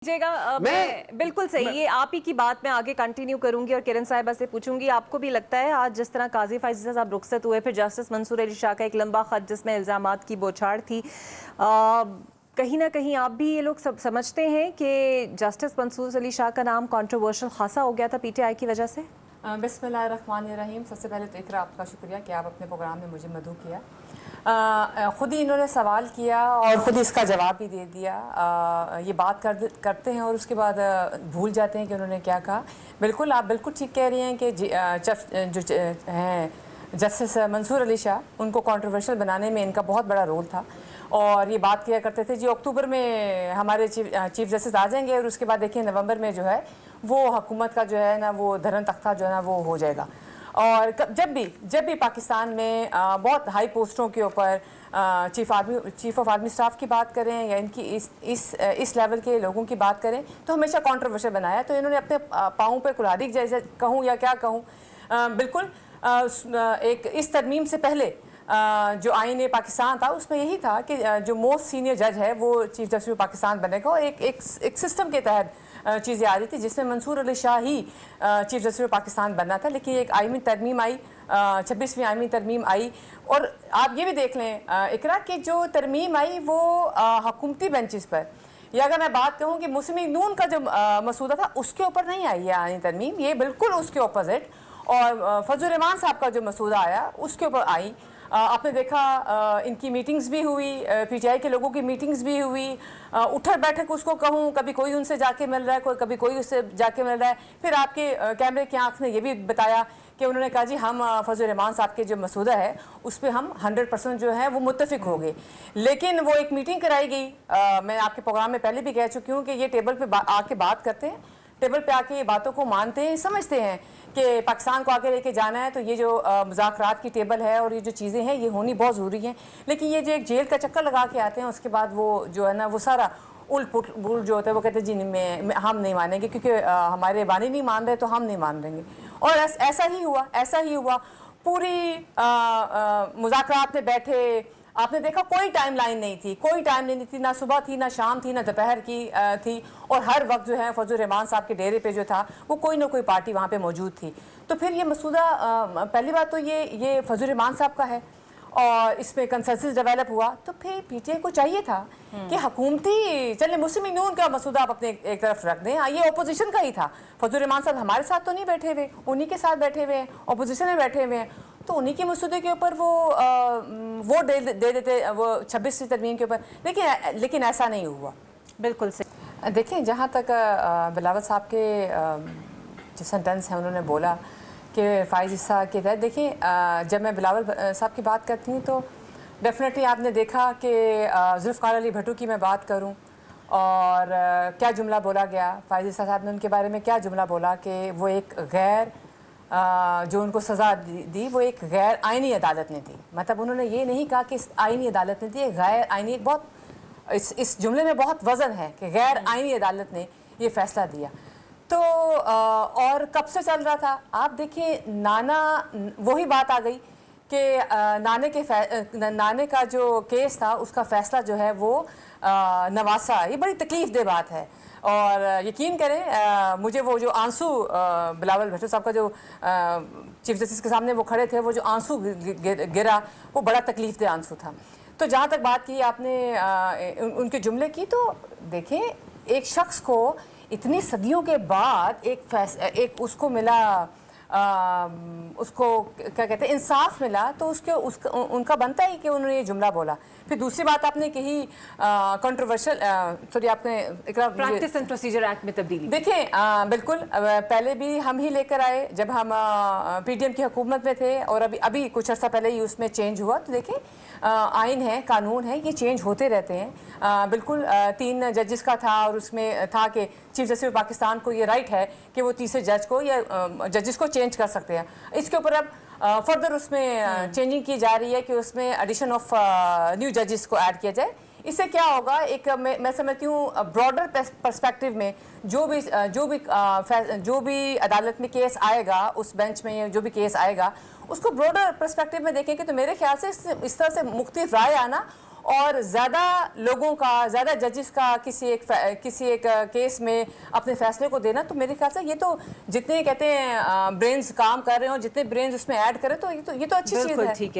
मैं बिल्कुल सही, ये आप ही की बात मैं आगे कंटिन्यू करूंगी और किरण साहिबा से पूछूंगी। आपको भी लगता है आज जिस तरह काजी फायज़ी साहब रुखसत हुए, फिर जस्टिस मंसूर अली शाह का एक लंबा खत जिसमें इल्ज़ामात की बौछार थी, कहीं ना कहीं आप भी ये लोग सब समझते हैं कि जस्टिस मंसूर अली शाह का नाम कंट्रोवर्शियल खासा हो गया था पीटीआई की वजह से? बिस्मिल्लाहिर्रहमानिर्रहीम। सबसे पहले तो इकरा आपका शुक्रिया कि आप अपने प्रोग्राम में मुझे मदऊ किया। ख़ुद ही इन्होंने सवाल किया और ख़ुद ही इसका जवाब भी दे दिया। ये बात करते हैं और उसके बाद भूल जाते हैं कि उन्होंने क्या कहा। बिल्कुल, आप बिल्कुल ठीक कह रही हैं कि जो हैं जस्टिस मंसूर अली शाह, उनको कंट्रोवर्शियल बनाने में इनका बहुत बड़ा रोल था। और ये बात किया करते थे जी अक्टूबर में हमारे चीफ जस्टिस आ जाएंगे और उसके बाद देखिए नवंबर में जो है वो हुकूमत का जो है ना वो धरन तख्ता जो है ना वो हो जाएगा। और जब भी पाकिस्तान में बहुत हाई पोस्टों के ऊपर चीफ ऑफ आर्मी स्टाफ की बात करें या इनकी इस लेवल के लोगों की बात करें तो हमेशा कंट्रोवर्शियल बनाया। तो इन्होंने अपने पाँव पे कुल्हाड़ी जैसे कहूँ या क्या कहूँ, बिल्कुल एक इस तरमीम से पहले जो आईन पाकिस्तान था उसमें यही था कि जो मोस्ट सीनियर जज है वो चीफ जस्टिस पाकिस्तान बनेगा। और एक सिस्टम के तहत चीज़ें आ रही थी जिसमें मंसूर अली शाह ही चीफ जस्टिस पाकिस्तान बनना था। लेकिन एक आईनी तरमीम आई, 26वीं आईनी तरमीम आई। और आप ये भी देख लें इकरा कि जो तरमीम आई वो हुकूमती बेंचेस पर, या अगर मैं बात कहूँ कि मुस्लिम नून का जो मसूदा था उसके ऊपर नहीं आई है आईनी तरमीम, ये बिल्कुल उसके अपोजिट। और फजल रहमान साहब का जो मसूदा आया उसके ऊपर आई। आपने देखा इनकी मीटिंग्स भी हुई, पीटीआई के लोगों की मीटिंग्स भी हुई, उठक बैठक उसको कहूँ, कभी कोई उनसे जाके मिल रहा है, कभी कोई उससे जाके मिल रहा है। फिर आपके कैमरे की आंख ने ये भी बताया कि उन्होंने कहा जी हम फजल रहमान साहब के जो मसूदा है उस पर हम 100% जो है वो मुत्तफिक हो गए। लेकिन वो एक मीटिंग कराई गई, मैं आपके प्रोग्राम में पहले भी कह चुकी हूँ कि ये टेबल पे आके बात करते हैं, टेबल पे आके ये बातों को मानते हैं, समझते हैं कि पाकिस्तान को आगे लेके जाना है। तो ये जो मुज़ाकरात की टेबल है और ये जो चीज़ें हैं ये होनी बहुत ज़रूरी हैं। लेकिन ये जो एक जेल का चक्कर लगा के आते हैं उसके बाद वो जो है ना वो सारा उल-पुल जो होता है वो कहते हैं जी हम नहीं मानेंगे क्योंकि हमारे बानी नहीं मान रहे तो हम नहीं मान देंगे। और ऐसा ही हुआ। पूरी मुज़ाकरात में बैठे, आपने देखा कोई टाइम लाइन नहीं थी, ना सुबह थी, ना शाम थी, ना दोपहर की थी। और हर वक्त जो है फजल रहमान साहब के डेरे पे जो था वो कोई ना कोई पार्टी वहाँ पे मौजूद थी। तो फिर ये मसूदा पहली बात तो ये फजल रहमान साहब का है और इसमें कंसेंसस डेवलप हुआ। तो फिर पीटीआई को चाहिए था कि हुकूमती चले मुस्लिम नून का मसूदा आप अपने एक तरफ रख दें, ये अपोजिशन का ही था। फजल रहमान साहब हमारे साथ तो नहीं बैठे हुए, उन्हीं के साथ बैठे हुए हैं, अपोजिशन में बैठे हुए हैं। तो उन्हीं के मसूदे के ऊपर वो वोट दे देते वो 26वीं तरमीम के ऊपर। लेकिन ऐसा नहीं हुआ। बिल्कुल सही। देखें, जहाँ तक बिलावल साहब के जो सेंटेंस हैं उन्होंने बोला कि फ़ाइज़ हिस्सा के तहत, देखिए जब मैं बिलावल साहब की बात करती हूँ तो डेफिनेटली आपने देखा कि जुल्फ़िकार अली भट्टो की मैं बात करूँ और क्या जुमला बोला गया, फ़ाइज़ हिस्सा साहब ने उनके बारे में क्या जुमला बोला कि वो एक गैर जो उनको सज़ा दी वो एक गैर आइनी अदालत ने दी। मतलब उन्होंने ये नहीं कहा कि आइनी अदालत ने दी, गैर आइनी, एक बहुत इस जुमले में बहुत वज़न है कि गैर आइनी अदालत ने ये फ़ैसला दिया। तो और कब से चल रहा था आप देखिए, वही बात आ गई कि नाने का जो केस था उसका फ़ैसला जो है वो नवासा, ये बड़ी तकलीफ़ दे बात है। और यकीन करें मुझे वो जो आंसू बिलावल भट्टो साहब का जो चीफ जस्टिस के सामने वो खड़े थे, वो जो आंसू गिरा वो बड़ा तकलीफ दे आंसू था। तो जहाँ तक बात की आपने उनके जुमले की, तो देखें एक शख्स को इतनी सदियों के बाद एक उसको मिला, उसको क्या कहते हैं इंसाफ मिला, तो उनका बनता है कि उन्होंने ये जुमला बोला। फिर दूसरी बात आपने कही कंट्रोवर्शियल, सॉरी आपने प्रैक्टिस एंड प्रोसीजर एक्ट में तब्दीली। देखिए बिल्कुल, पहले भी हम ही लेकर आए जब हम पीडीएम की हुकूमत में थे और अभी कुछ अर्सा पहले ही उसमें चेंज हुआ। तो देखिए आइन है, कानून है, ये चेंज होते रहते हैं। बिल्कुल 3 जजेस का था और उसमें था कि चीफ जस्टिस पाकिस्तान को ये राइट है कि वो तीसरे जज को या जजेस को चेंज कर सकते हैं। इसके ऊपर अब फर्दर उसमें चेंजिंग की जा रही है कि उसमें एडिशन ऑफ न्यू जजेस को ऐड किया जाए। इससे क्या होगा, एक मैं समझती हूँ ब्रॉडर पर्सपेक्टिव में जो भी अदालत में केस आएगा, उस बेंच में जो भी केस आएगा उसको ब्रॉडर पर्सपेक्टिव में देखेंगे तो मेरे ख्याल से इस तरह से मुख्तलिफ राय आना اور زیادہ لوگوں کا, زیادہ ججز کا کسی ایک کیس میں اپنے فیصلے کو دینا, تو میرے خیال سے یہ تو جتنے کہتے ہیں برینز کام کر رہے ہوں, جتنے برینز اس میں ایڈ کریں, تو یہ تو اچھی چیز ہے.